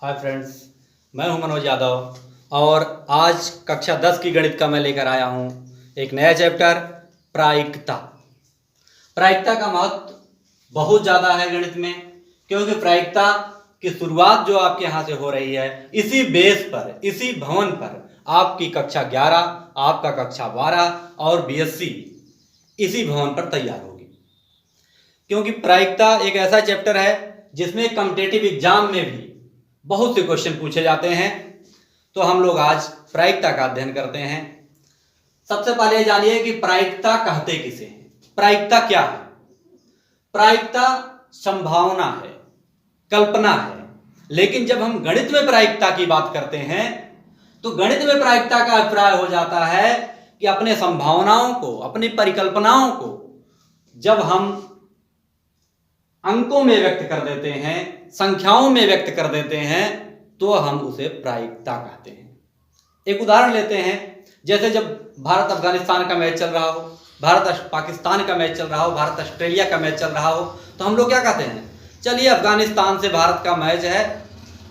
Hi friends, मैं हूं मनोज यादव और आज कक्षा 10 की गणित का मैं लेकर आया हूं एक नया चैप्टर प्रायिकता। प्रायिकता का महत्व बहुत ज़्यादा है गणित में, क्योंकि प्रायिकता की शुरुआत जो आपके यहाँ से हो रही है इसी बेस पर, इसी भवन पर आपकी कक्षा 11, आपका कक्षा 12 और बीएससी इसी भवन पर तैयार होगी। क्योंकि प्रायिकता एक ऐसा चैप्टर है जिसमें कॉम्पिटिटिव एग्जाम में भी बहुत से क्वेश्चन पूछे जाते हैं। तो हम लोग आज प्रायिकता का अध्ययन करते हैं। सबसे पहले जानिए कि प्रायिकता कहते किसे हैं। प्रायिकता क्या है? प्रायिकता संभावना है, कल्पना है। लेकिन जब हम गणित में प्रायिकता की बात करते हैं तो गणित में प्रायिकता का अभिप्राय हो जाता है कि अपने संभावनाओं को, अपनी परिकल्पनाओं को जब हम अंकों में व्यक्त कर देते हैं, संख्याओं में व्यक्त कर देते हैं, तो हम उसे प्रायिकता कहते हैं। एक उदाहरण लेते हैं, जैसे जब भारत अफगानिस्तान का मैच चल रहा हो, भारत पाकिस्तान का मैच चल रहा हो, भारत ऑस्ट्रेलिया का मैच चल रहा हो, तो हम लोग क्या कहते हैं? चलिए अफगानिस्तान से भारत का मैच है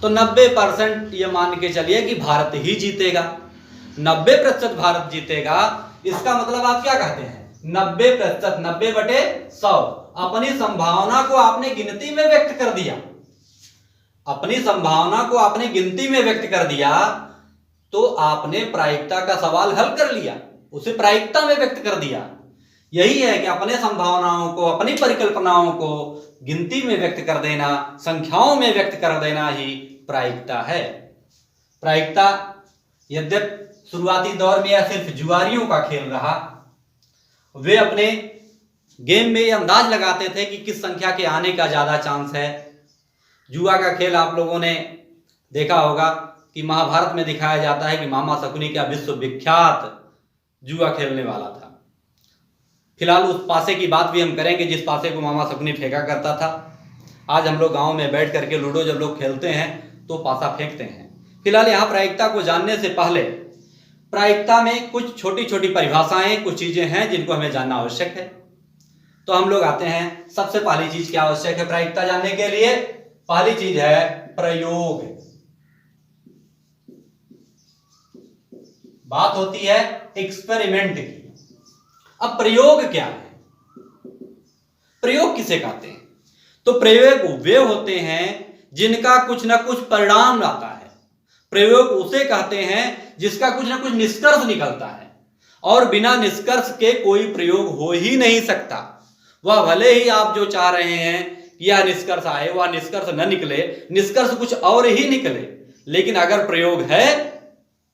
तो 90% ये मान के चलिए कि भारत ही जीतेगा। 90% भारत जीतेगा, इसका मतलब आप क्या कहते हैं? 90%, 90/100 अपनी संभावना को आपने गिनती में व्यक्त कर दिया। अपनी संभावना को आपने गिनती में व्यक्त कर दिया तो आपने प्रायिकता का सवाल हल कर लिया, उसे प्रायिकता में व्यक्त कर दिया। यही है कि अपने संभावनाओं को, अपनी परिकल्पनाओं को गिनती में व्यक्त कर देना, संख्याओं में व्यक्त कर देना ही प्रायिकता है। प्रायिकता यद्यपि शुरुआती दौर में यह सिर्फ जुआरियों का खेल रहा। वे अपने गेम में यह अंदाज लगाते थे कि किस संख्या के आने का ज्यादा चांस है। जुआ का खेल आप लोगों ने देखा होगा कि महाभारत में दिखाया जाता है कि मामा शकुनी का विश्व विख्यात जुआ खेलने वाला था। फिलहाल उस पासे की बात भी हम करेंगे जिस पासे को मामा शकुनी फेंका करता था। आज हम लोग गांव में बैठ करके लूडो जब लोग खेलते हैं तो पासा फेंकते हैं। फिलहाल यहाँ प्रायिकता को जानने से पहले प्रायिकता में कुछ छोटी छोटी परिभाषाएं, कुछ चीजें हैं जिनको हमें जानना आवश्यक है। तो हम लोग आते हैं, सबसे पहली चीज क्या आवश्यक है प्रायिकता जानने के लिए? पहली चीज है प्रयोग। बात होती है एक्सपेरिमेंट की। अब प्रयोग क्या है? प्रयोग किसे कहते हैं? तो प्रयोग वे होते हैं जिनका कुछ ना कुछ परिणाम आता है। प्रयोग उसे कहते हैं जिसका कुछ ना कुछ निष्कर्ष निकलता है, और बिना निष्कर्ष के कोई प्रयोग हो ही नहीं सकता। वह भले ही आप जो चाह रहे हैं कि यह निष्कर्ष आए, वह निष्कर्ष न निकले, निष्कर्ष कुछ और ही निकले, लेकिन अगर प्रयोग है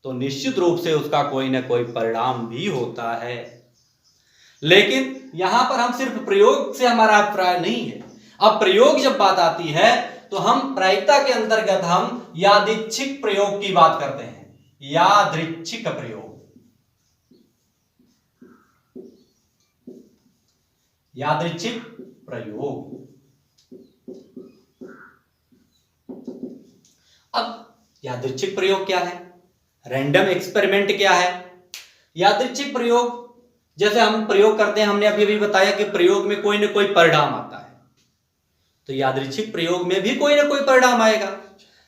तो निश्चित रूप से उसका कोई ना कोई परिणाम भी होता है। लेकिन यहां पर हम सिर्फ प्रयोग से हमारा अभिप्राय नहीं है। अब प्रयोग जब बात आती है तो हम प्रायिकता के अंतर्गत हम यादृच्छिक प्रयोग की बात करते हैं। यादृच्छिक प्रयोग, यादृच्छिक प्रयोग। अब यादृच्छिक प्रयोग क्या है? रैंडम एक्सपेरिमेंट क्या है? यादृच्छिक प्रयोग, जैसे हम प्रयोग करते हैं, हमने अभी अभी बताया कि प्रयोग में कोई ना कोई परिणाम आता है, तो यादृच्छिक प्रयोग में भी कोई ना कोई परिणाम आएगा।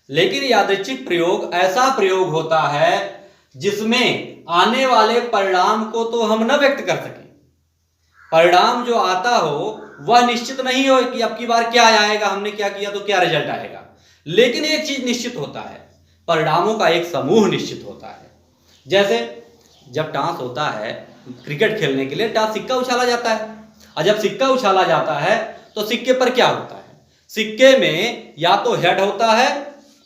लेकिन यादृच्छिक प्रयोग ऐसा प्रयोग होता है जिसमें आने वाले परिणाम को तो हम न व्यक्त कर सकें। परिणाम जो आता हो वह निश्चित नहीं हो कि अब की बार क्या आएगा, हमने क्या किया तो क्या रिजल्ट आएगा। लेकिन एक चीज निश्चित होता है, परिणामों का एक समूह निश्चित होता है। जैसे जब टॉस होता है क्रिकेट खेलने के लिए, टॉस सिक्का उछाला जाता है, और जब सिक्का उछाला जाता है तो सिक्के पर क्या होता है? सिक्के में या तो हेड होता है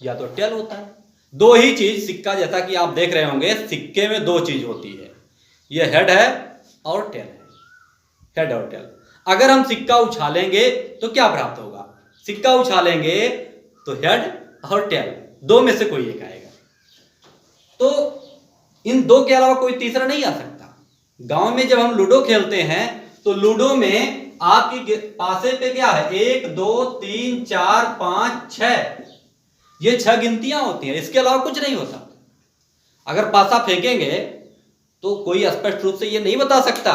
या तो टेल होता है। दो ही चीज सिक्का, जैसा कि आप देख रहे होंगे, सिक्के में दो चीज होती है, ये हेड है और टेल है, हेड और टेल। अगर हम सिक्का उछालेंगे तो क्या प्राप्त होगा? सिक्का उछालेंगे तो हेड और टेल, दो में से कोई एक आएगा। तो इन दो के अलावा कोई तीसरा नहीं आ सकता। गांव में जब हम लूडो खेलते हैं तो लूडो में आपकी पासे पे क्या है? 1 2 3 4 5 6, ये 6 गिनतियां होती हैं, इसके अलावा कुछ नहीं होता। अगर पासा फेंकेंगे तो कोई स्पष्ट रूप से ये नहीं बता सकता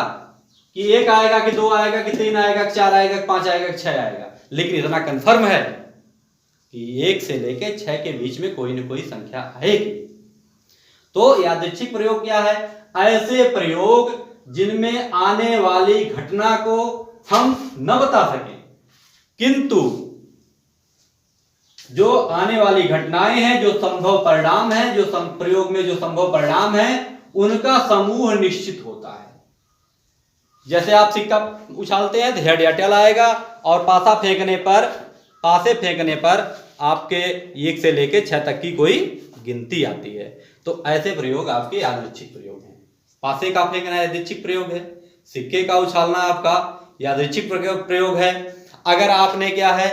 कि 1 आएगा कि 2 आएगा कि 3 आएगा कि 4 आएगा कि 5 आएगा कि 6 आएगा। लेकिन इतना कंफर्म है कि 1 से लेके 6 के बीच में कोई न कोई संख्या आएगी। तो यादृच्छिक प्रयोग क्या है? ऐसे प्रयोग जिनमें आने वाली घटना को हम न बता सकें, किंतु जो आने वाली घटनाएं हैं, जो संभव परिणाम है, जो प्रयोग में जो संभव परिणाम है, उनका समूह निश्चित होता है। जैसे आप सिक्का उछालते हैं तो हेड या टेल आएगा, और पासे फेंकने पर आपके 1 से लेके 6 तक की कोई गिनती आती है। तो ऐसे प्रयोग आपके यादृच्छिक प्रयोग हैं। पासे का फेंकना यादृच्छिक प्रयोग है, सिक्के का उछालना आपका यादृच्छिक प्रयोग है। अगर आपने क्या है,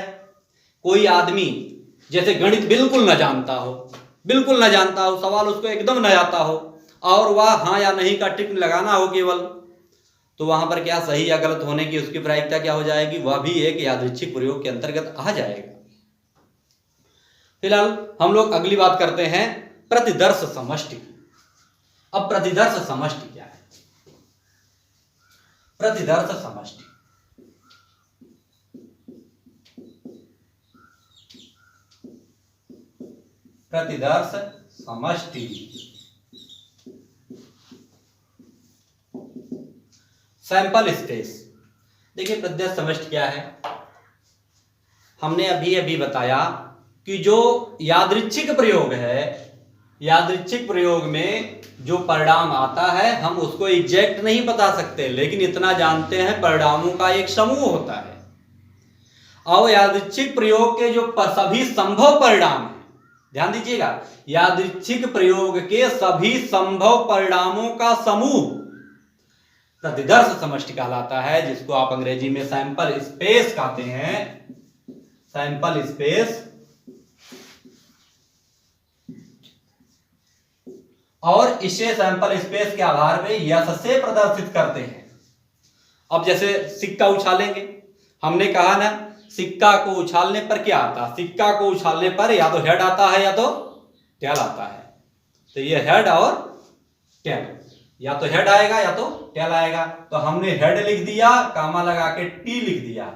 कोई आदमी जैसे गणित बिल्कुल न जानता हो, सवाल उसको एकदम न आता हो, और वह हाँ या नहीं का टिक लगाना हो केवल, तो वहां पर क्या सही या गलत होने की उसकी प्रायिकता क्या हो जाएगी? वह भी एक यादृच्छिक प्रयोग के अंतर्गत आ जाएगा। फिलहाल हम लोग अगली बात करते हैं प्रतिदर्श समष्टि की। अब प्रतिदर्श समष्टि क्या है? प्रतिदर्श समष्टि सैंपल स्पेस। देखिए प्रतिदर्श समष्टि क्या है? हमने अभी बताया कि जो यादृच्छिक प्रयोग है, यादृच्छिक प्रयोग में जो परिणाम आता है हम उसको एग्जैक्ट नहीं बता सकते, लेकिन इतना जानते हैं परिणामों का एक समूह होता है। और यादृच्छिक प्रयोग के जो सभी संभव परिणाम हैं, ध्यान दीजिएगा, यादृच्छिक प्रयोग के सभी संभव परिणामों का समूह प्रतिदर्श समष्टि कहलाता है, जिसको आप अंग्रेजी में सैंपल स्पेस कहते हैं। Sample space. और इसे सैंपल स्पेस के आधार पे यश से प्रदर्शित करते हैं। अब जैसे सिक्का उछालेंगे, हमने कहा ना सिक्का को उछालने पर क्या आता? सिक्का को उछालने पर या तो हेड आता है या तो टेल आता है। तो ये हेड और टेल, या तो हेड आएगा या तो टेल आएगा। तो हमने हेड लिख दिया, कामा लगा के टी लिख दिया,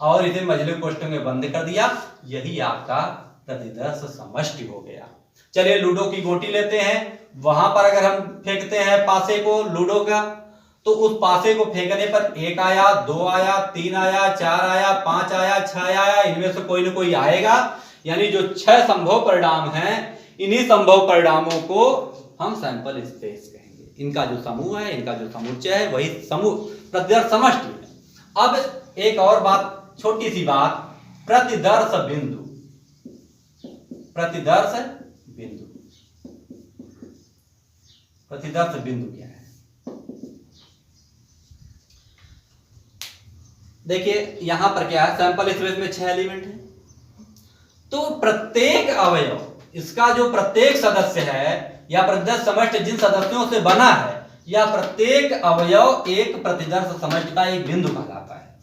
और इसे मझले कोष्ठक में बंद कर दिया। यही आपका प्रतिदर्श समष्टि हो गया। चलिए लूडो की गोटी लेते हैं, वहां पर अगर हम फेंकते हैं पासे को लूडो का, तो उस पासे को फेंकने पर 1 आया, 2 आया, 3 आया, 4 आया, 5 आया, 6 आया, इनमें से कोई ना कोई आएगा। यानी जो 6 संभव परिणाम हैं, इन्हीं संभव परिणामों को हम सैंपल स्पेस कहेंगे। इनका जो समूह है, इनका जो समुच्चय है, वही समूह प्रतिदर्श समष्टि है। अब एक और बात, छोटी सी बात, प्रतिदर्श बिंदु। प्रतिदर्श बिंदु, प्रतिदर्श बिंदु क्या है? देखिए यहां पर क्या है, सैंपल स्पेस में 6 एलिमेंट है, तो प्रत्येक अवयव, इसका जो प्रत्येक सदस्य है या प्रतिदर्श समष्टि जिन सदस्यों से बना है, या प्रत्येक अवयव एक प्रतिदर्श समष्टि का एक बिंदु कहलाता है,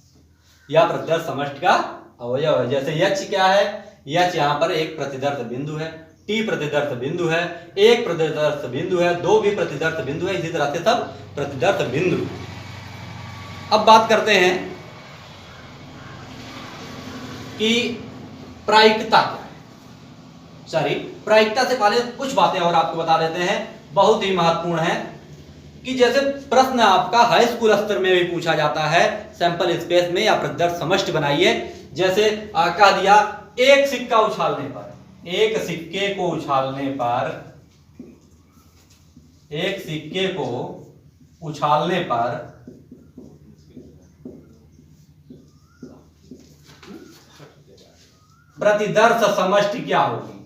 या प्रतिदर्श समष्टि का अवयव है। जैसे यच क्या है? यच यहां पर एक प्रतिदर्श बिंदु है, टी प्रतिदर्श बिंदु है, एक प्रतिदर्श बिंदु है, 2 भी प्रतिदर्श बिंदु है, इसी तरह से सब प्रतिदर्श बिंदु। अब बात करते हैं कि प्रायिकता क्या है। सॉरी, प्रायिकता से पहले कुछ बातें और आपको बता देते हैं, बहुत ही महत्वपूर्ण है। कि जैसे प्रश्न आपका हाई स्कूल स्तर में भी पूछा जाता है, सैंपल स्पेस में या प्रतिदर्श समष्टि बनाइए। जैसे कह दिया एक सिक्का उछालने पर, एक सिक्के को उछालने पर, एक सिक्के को उछालने पर प्रतिदर्श समष्टि क्या होगी?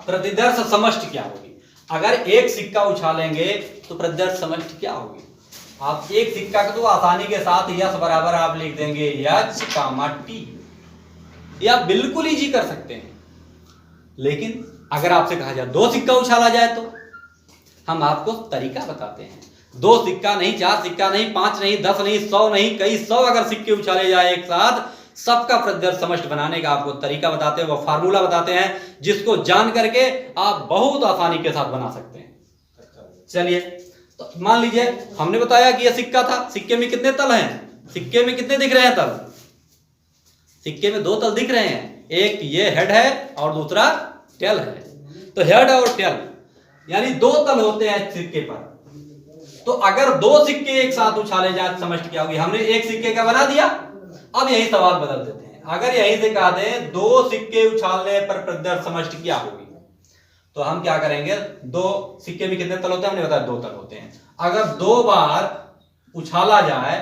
प्रतिदर्श समष्टि क्या होगी? अगर एक सिक्का उछालेंगे तो प्रतिदर्श समष्टि क्या होगी? आप एक सिक्का को तो आसानी के साथ यस बराबर आप लिख देंगे यच कामा टी, या बिल्कुल इजी कर सकते हैं। लेकिन अगर आपसे कहा जाए 2 सिक्का उछाला जाए, तो हम आपको तरीका बताते हैं। 2 सिक्का नहीं, 4 सिक्का नहीं, 5 नहीं, 10 नहीं, 100 नहीं, कई 100 अगर सिक्के उछाले जाए एक साथ, सबका प्रतिदर्श समष्टि बनाने का आपको तरीका बताते हैं, वो फार्मूला बताते हैं जिसको जान करके आप बहुत आसानी के साथ बना सकते हैं। चलिए, तो मान लीजिए हमने बताया कि यह सिक्का था, सिक्के में कितने तल हैं, सिक्के में कितने दिख रहे हैं तल, सिक्के में 2 तल दिख रहे हैं, एक ये हेड है और दूसरा टेल है। तो हेड और टेल यानी 2 तल होते हैं सिक्के पर। तो अगर 2 सिक्के एक साथ उछाले जाए तो समष्टि क्या होगी? हमने एक सिक्के का बना दिया। अब यही सवाल बदल देते हैं, अगर यहीं से कहा दें 2 सिक्के उछालने पर प्रतिदर्श समष्टि क्या होगी, तो हम क्या करेंगे, 2 सिक्के में कितने तल होते हैं हमने बताया 2 तल होते हैं। अगर 2 बार उछाला जाए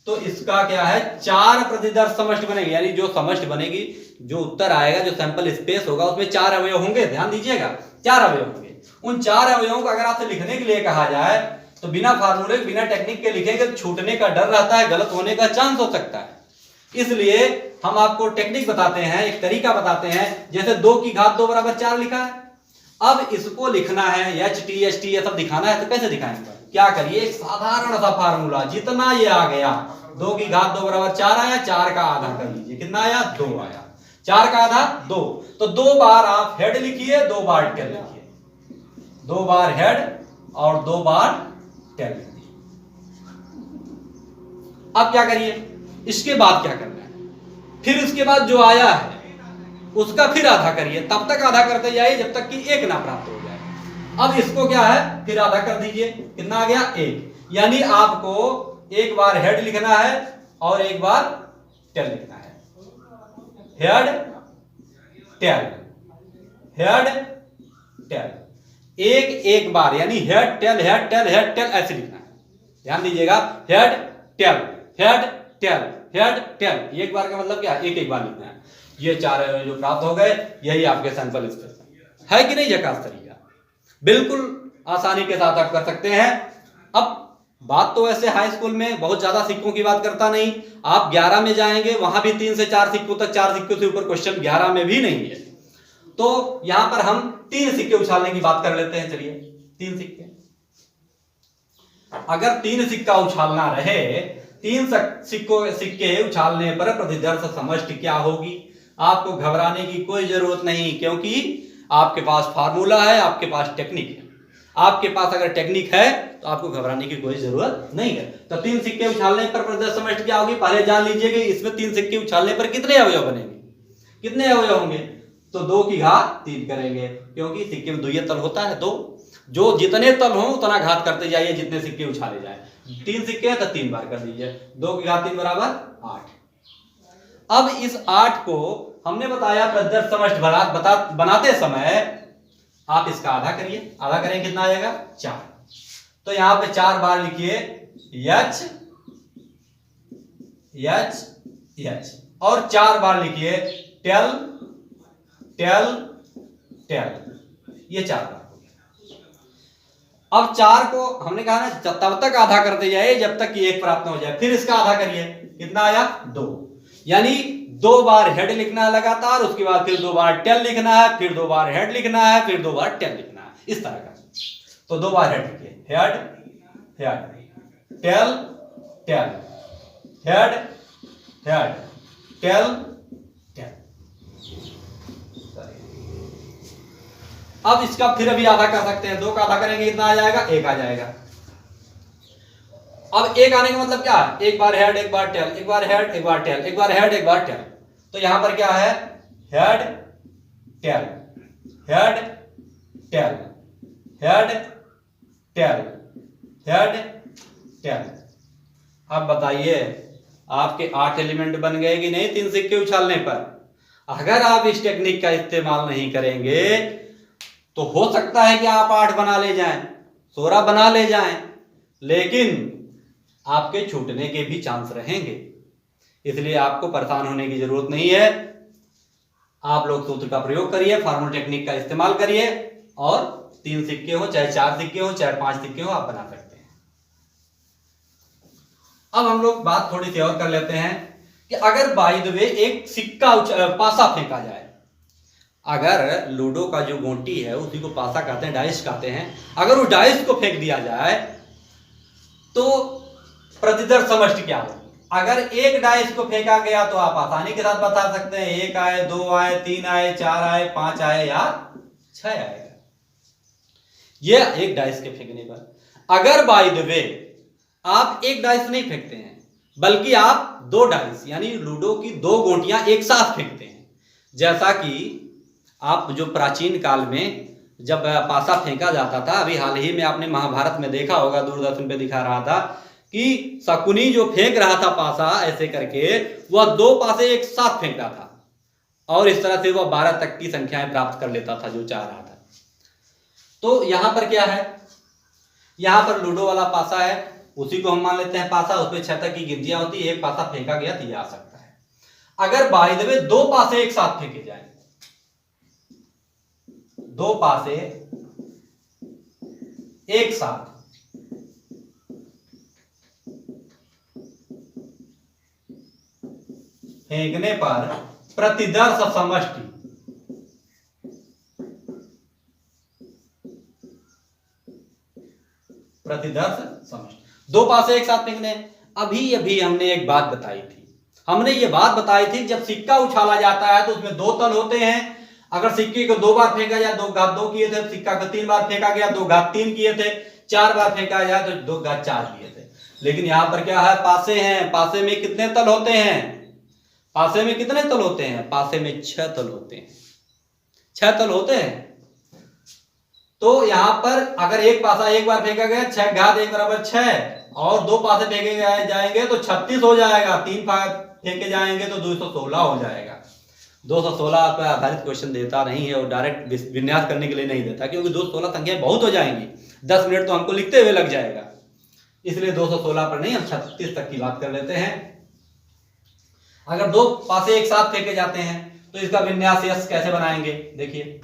तो इसका क्या है, 4 प्रतिदर्श समष्टि बनेगी। यानी जो समष्टि बनेगी, जो उत्तर आएगा, जो सैंपल स्पेस होगा उसमें 4 अवयव होंगे। ध्यान दीजिएगा, 4 अवयव होंगे। उन 4 अवयवों को अगर आपसे लिखने के लिए कहा जाए तो बिना फार्मूले बिना टेक्निक के लिखेंगे तो छूटने का डर रहता है, गलत होने का चांस हो सकता है। इसलिए हम आपको टेक्निक बताते हैं, एक तरीका बताते हैं। जैसे 2 की घात 2 बराबर 4 लिखा है, अब इसको लिखना है HT ST ये सब दिखाना है, तो कैसे दिखाएंगे? क्या करिए, एक साधारण सा फार्मूला, जितना ये आ गया 2 की घात 2 बराबर 4 आया, 4 का आधा कर लीजिए, कितना आया 2 आया, 4 का आधा 2। तो 2 बार आप हेड लिखिए, 2 बार टेल लिखिए, 2 बार हेड और 2 बार टेल लिखिए। अब क्या करिए, इसके बाद क्या करना है, फिर इसके बाद जो आया है उसका फिर आधा करिए, तब तक आधा करते जाइए जब तक कि 1 ना प्राप्त हो जाए। अब इसको क्या है, फिर आधा कर दीजिए, कितना आ गया 1। यानी आपको एक बार हेड लिखना है और एक बार टेल लिखना है, हेड टेल, हेड टेल, एक बार, यानी head tail head tail head tail ऐसे लिखना है। ध्यान दीजिएगा, head tail head tail head tail, एक बार का मतलब क्या, एक बार लिखना है। ये 4 जो प्राप्त हो गए, यही आपके सैंपल स्पेस है कि नहीं? झकास तरीका, बिल्कुल आसानी के साथ आप कर सकते हैं। अब बात तो ऐसे हाई स्कूल में बहुत ज्यादा सिक्कों की बात करता नहीं, आप 11 में जाएंगे वहां भी 3 से 4 सिक्कों तक, 4 सिक्कों से ऊपर क्वेश्चन 11 में भी नहीं है। तो यहां पर हम 3 सिक्के उछालने की बात कर लेते हैं। चलिए, 3 सिक्के, अगर 3 सिक्का उछालना रहे, 3 सिक्के उछालने पर प्रतिदर्श समष्टि क्या होगी? आपको घबराने की कोई जरूरत नहीं, क्योंकि आपके पास फार्मूला है, आपके पास टेक्निक है। आपके पास अगर टेक्निक है तो आपको घबराने की कोई जरूरत नहीं है। तो 3 सिक्के उछालने पर प्रतिदर्श समष्टि क्या होगी? पहले जान लीजिए कि इसमें 3 सिक्के उछालने पर कितने अवयव बनेंगे, कितने अवयव होंगे? तो 2 की घात 3 करेंगे, क्योंकि सिक्के में 2 तल होता है। 2 जो जितने तल हो उतना घात करते जाइए, जितने सिक्के उछाले जाए। 3 सिक्के हैं तो 3 बार कर दीजिए, 2 की घात 3 बराबर 8। अब इस 8 को हमने बताया प्रतिदर्श समष्टि बनाते समय आप इसका आधा करिए, आधा करें कितना आएगा 4। तो यहां पे 4 बार लिखिए H H H, और 4 बार लिखिए टेल टेल टेल, ये 4 बार। अब 4 को हमने कहा ना तब तक आधा करते जाइए जब तक कि 1 प्राप्त हो जाए, फिर इसका आधा करिए, कितना आया 2। यानी 2 बार हेड लिखना है लगातार, उसके बाद फिर 2 बार टेल लिखना है, फिर 2 बार हेड लिखना है, फिर 2 बार टेल लिखना है, इस तरह का। तो 2 बार हेड लिखिए, head head tail tail head head tail tail. अब इसका फिर अभी आधा कर सकते हैं, 2 का आधा करेंगे कितना आ जाएगा 1 आ जाएगा। अब 1 आने का मतलब क्या है, एक बार हेड एक बार टेल, एक बार हेड एक बार टेल, एक बार हेड एक बार टेल। तो यहां पर क्या है, head tail head tail head tail head tail. अब बताइए आपके 8 एलिमेंट बन गए कि नहीं 3 सिक्के उछालने पर? अगर आप इस टेक्निक का इस्तेमाल नहीं करेंगे तो हो सकता है कि आप 8 बना ले जाएं, 16 बना ले जाएं, लेकिन आपके छूटने के भी चांस रहेंगे। इसलिए आपको परेशान होने की जरूरत नहीं है। आप लोग सूत्र का प्रयोग करिए, फार्मूला टेक्निक का इस्तेमाल करिए, और 3 सिक्के हो चाहे 4 सिक्के हो चाहे 5 सिक्के हो आप बना सकते हैं। अब हम लोग बात थोड़ी सी और कर लेते हैं कि अगर बाय द वे एक सिक्का पासा फेंका जाए, अगर लूडो का जो गोंटी है उसी को पासा कहते हैं, डाइस कहते हैं, अगर वो डाइस को फेंक दिया जाए तो प्रतिदर्श समष्टि क्या होगी? अगर एक डाइस को फेंका गया तो आप आसानी के साथ बता सकते हैं, 1 आए, 2 आए, 3 आए, 4 आए, 5 आए या 6 आएगा। ये एक डाइस के फेंकने पर। अगर बाय द वे आप एक डाइस नहीं फेंकते हैं बल्कि आप 2 डाइस यानी लूडो की 2 गोटियां एक साथ फेंकते हैं, जैसा कि आप जो प्राचीन काल में जब पासा फेंका जाता था, अभी हाल ही में आपने महाभारत में देखा होगा, दूरदर्शन पे दिखा रहा था कि शकुनी जो फेंक रहा था पासा ऐसे करके, वह 2 पासे एक साथ फेंकता था और इस तरह से वह 12 तक की संख्याएं प्राप्त कर लेता था जो चाह रहा था। तो यहां पर क्या है, यहां पर लूडो वाला पासा है, उसी को हम मान लेते हैं पासा, उसमें 6 तक की गिनतियां होती है, एक पासा फेंका गया तो ये आ सकता है। अगर बाय द वे 2 पासे एक साथ फेंके जाए, 2 पासे एक साथ फेंकने पर प्रतिदर्श समष्टि, प्रतिदर्श समष्टि 2 पासे एक साथ फेंकने। अभी अभी हमने एक बात बताई थी, हमने ये बात बताई थी जब सिक्का उछाला जाता है तो उसमें 2 तल होते हैं। अगर सिक्के को 2 बार फेंका जाए, 2 घात 2 किए थे, सिक्का को 3 बार फेंका गया 2 घात 3 किए थे, 4 बार फेंका जाए तो 2 घात 4 किए थे। लेकिन यहां पर क्या है, पासे हैं, पासे में कितने तल होते हैं, पासे में कितने तल होते हैं, पासे में 6 तल होते हैं, 6 तल होते हैं। तो यहां पर अगर एक पासा एक बार फेंका गया, 6 घात 1 बराबर 6 और 2 पासे फेंके जाएंगे तो 36 हो जाएगा, 3 फेंके जाएंगे तो 216 हो जाएगा। 216 पर आधारित क्वेश्चन देता नहीं है और डायरेक्ट विन्यास करने के लिए नहीं देता, क्योंकि 216 संख्याएं बहुत हो जाएंगी, 10 मिनट तो हमको लिखते हुए लग जाएगा, इसलिए 216 पर नहीं, हम 36 तक की बात कर लेते हैं। अगर 2 पासे एक साथ फेंके जाते हैं तो इसका विन्यास यस कैसे बनाएंगे, देखिए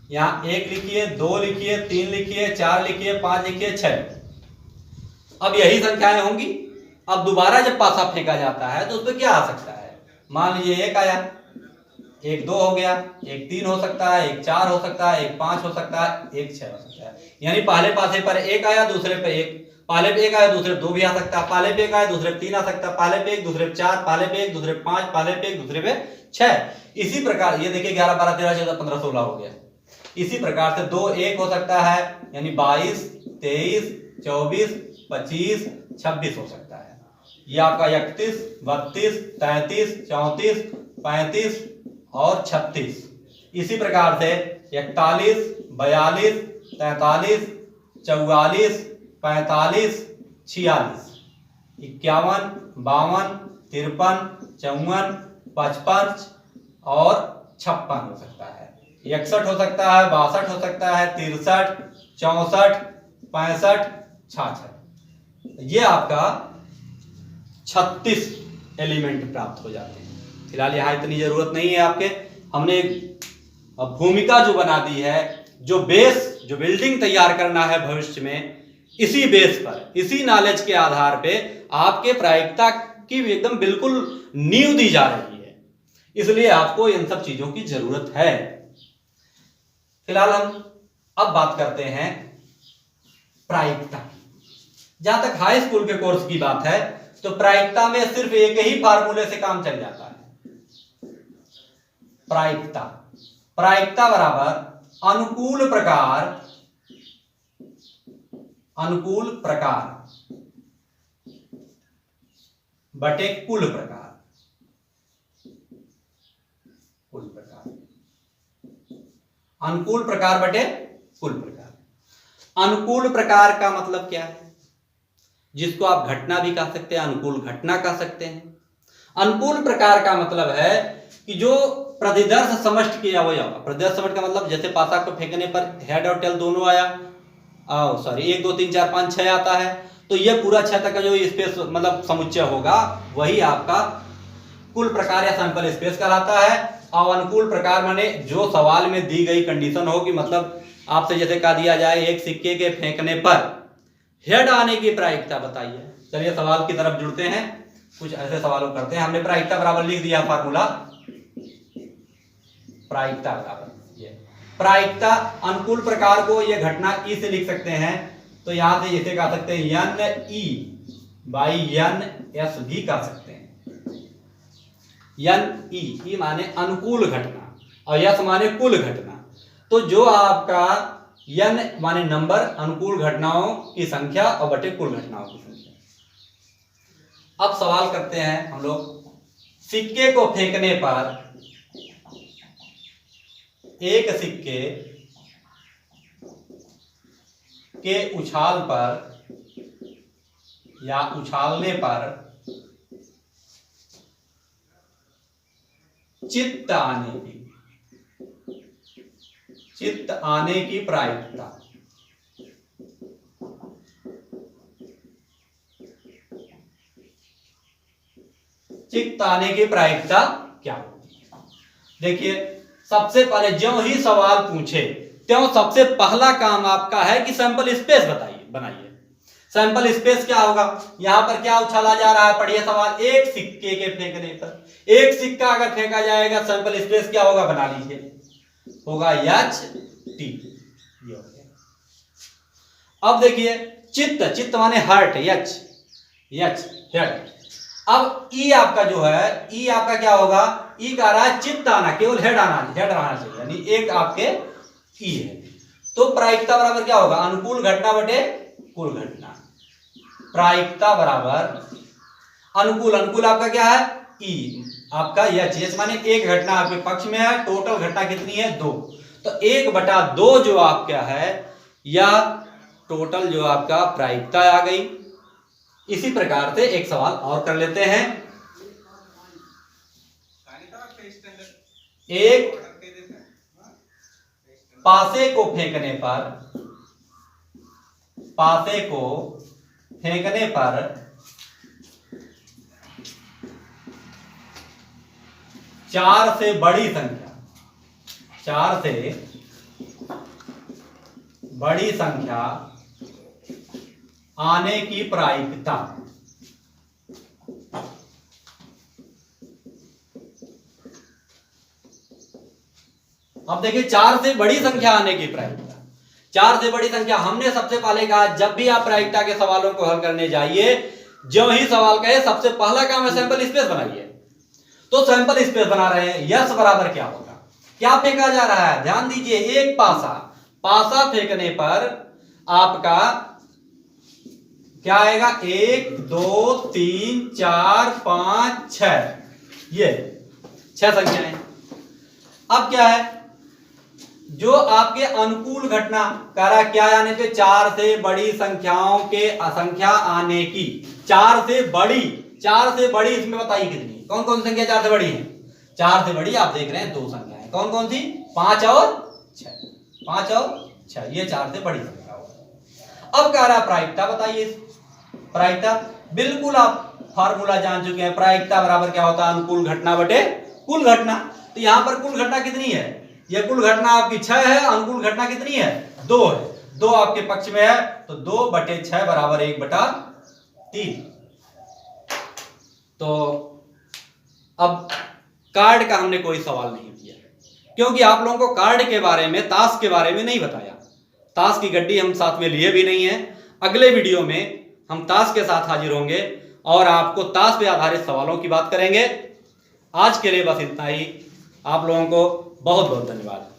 यहां 1 लिखिए, 2 लिखिए, 3 लिखिए, 4 लिखिए, 5 लिखिए, 6। अब यही संख्याएं होंगी। अब दोबारा जब पासा फेंका जाता है तो उसमें क्या आ सकता है, मान लीजिए 1 आया, 1 2 हो गया, 1 3 हो सकता है, 1 4 हो सकता है, 1 5 हो सकता है, 1 6 हो सकता है। यानी पहले पासे पर 1 आया, दूसरे पे 1, पहले पे 1 आया दूसरे 2 भी आ सकता है, पहले पे 1 आया दूसरे 3 आ सकता है, पहले पे 1 दूसरे पे 4, पहले पे 1 दूसरे पे 5, पहले पे 1 दूसरे पे 6। इसी प्रकार ये देखिए 11 12 13 14 15 16 हो गया। इसी प्रकार से 2 1 हो सकता है, यानी 22 23 24 25 26 हो सकता है। ये आपका 31 32 33 34 35 और 36। इसी प्रकार से 41 42 43 44 45 46 51 52 53 54 55 और 56 हो सकता है, 61 हो सकता है, 62 हो सकता है, 63 64 65 66। ये आपका 36 एलिमेंट प्राप्त हो जाते हैं। फिलहाल यहाँ इतनी जरूरत नहीं है आपके, हमने भूमिका जो बना दी है, जो बेस, जो बिल्डिंग तैयार करना है भविष्य में, इसी बेस पर, इसी नॉलेज के आधार पे आपके प्रायिकता की एकदम बिल्कुल नींव दी जा रही है, इसलिए आपको इन सब चीजों की जरूरत है। फिलहाल हम अब बात करते हैं प्रायिकता की। जहां तक हाई स्कूल के कोर्स की बात है तो प्रायिकता में सिर्फ एक ही फार्मूले से काम चल जाता है। प्रायिकता, प्रायिकता बराबर अनुकूल प्रकार, अनुकूल प्रकार बटे कुल प्रकार, कुल प्रकार, अनुकूल प्रकार बटे कुल प्रकार। अनुकूल प्रकार का मतलब क्या है, जिसको आप घटना भी कह सकते हैं, अनुकूल घटना कह सकते हैं। अनुकूल प्रकार का मतलब है कि जो प्रतिदर्श समष्टि के अवयव, प्रतिदर्श समष्टि का मतलब जैसे पासा को फेंकने पर हेड और टेल दोनों आया, सॉरी 1 2 3 4 5 6 आता है, तो ये पूरा 6 तक का जो स्पेस मतलब समुच्चय होगा वही आपका कुल प्रकार या सैंपल स्पेस कहलाता है। और अनुकूल प्रकार माने जो सवाल में दी गई कंडीशन हो, कि मतलब आपसे जैसे कह दिया जाए एक सिक्के के फेंकने पर हेड आने की प्रायिकता बताइए। चलिए सवाल की तरफ जुड़ते हैं, कुछ ऐसे सवालों करते हैं। हमने प्रायिकता बराबर लिख दिया फार्मूला, प्रायिकता बराबर ये प्रायिकता अनुकूल प्रकार को ये घटना ई से लिख सकते हैं, तो यहां से इसे कह सकते हैं N E by N S भी कह सकते हैं। यन ई माने अनुकूल घटना और यस माने कुल घटना। तो जो आपका यन माने नंबर, अनुकूल घटनाओं की संख्या और बटे कुल घटनाओं की संख्या। अब सवाल करते हैं हम लोग, सिक्के को फेंकने पर, एक सिक्के के उछाल पर या उछालने पर चित्त आने की प्रायिकता। चित्त आने की प्रायिकता क्या होती है? देखिए, सबसे पहले जो ही सवाल पूछे त्यों सबसे पहला काम आपका है कि सैंपल स्पेस बनाइए। सैंपल स्पेस क्या होगा? यहां पर क्या उछाला जा रहा है? पढ़िए सवाल, एक सिक्के के फेंकने पर। एक सिक्का अगर फेंका जाएगा, सैंपल स्पेस क्या होगा? बना लीजिए, होगा एच टी। ये हो गया। अब देखिए, चित्त माने हर्ट, एच हर्ट। अब ई आपका जो है, ई आपका क्या होगा? ई का रहा है चित्त आना, केवल हेड रहना चाहिए, यानी एक आपके ई है। तो प्रायिकता बराबर क्या होगा? अनुकूल घटना बटे कुल घटना। प्रायिकता बराबर अनुकूल आपका क्या है? ई आपका एच माने एक घटना आपके पक्ष में है, टोटल घटना कितनी है? 2। तो 1/2 जो आपका है, या टोटल जो आपका प्रायिकता आ गई। इसी प्रकार से एक सवाल और कर लेते हैं। एक पासे को फेंकने पर 4 से बड़ी संख्या आने की प्रायिकता। अब देखिए, 4 से बड़ी संख्या आने की प्रायिकता। 4 से बड़ी संख्या, हमने सबसे पहले कहा जब भी आप प्रायिकता के सवालों को हल करने जाइए, जो ही सवाल कहे सबसे पहला काम है सैंपल स्पेस बनाइए। तो सैंपल स्पेस बना रहे हैं, यस बराबर क्या होगा? क्या फेंका जा रहा है? ध्यान दीजिए, एक पासा फेंकने पर आपका क्या आएगा? 1 2 3 4 5 6, ये 6 संख्याएं। अब क्या है? जो आपके अनुकूल घटना करा क्या आने पे? 4 से बड़ी संख्याओं के असंख्या आने की। 4 से बड़ी इसमें बताइए कितनी? कौन कौन सी संख्या 4 से बड़ी है? 4 से बड़ी आप देख रहे हैं 2 संख्याएं। कौन कौन सी? 5 और 6। ये 4 से बड़ी संख्या होगी। अब कह रहा प्रायिकता बताइए। प्रायिकता बिल्कुल आप फार्मूला जान चुके हैं। प्रायिकता बराबर क्या होता है? अनुकूल घटना बटे कुल घटना। तो यहां पर कुल घटना कितनी है? ये कुल घटना आपकी 6 है, अनुकूल घटना कितनी है? 2 है। 2 आपके पक्ष में है, तो 2/6 बराबर 1/3। तो अब कार्ड का हमने कोई सवाल नहीं किया, क्योंकि आप लोगों को कार्ड के बारे में, ताश के बारे में नहीं बताया। ताश की गड्डी हम साथ में लिए भी नहीं है। अगले वीडियो में हम ताश के साथ हाजिर होंगे और आपको ताश पे आधारित सवालों की बात करेंगे। आज के लिए बस इतना ही। आप लोगों को बहुत बहुत धन्यवाद।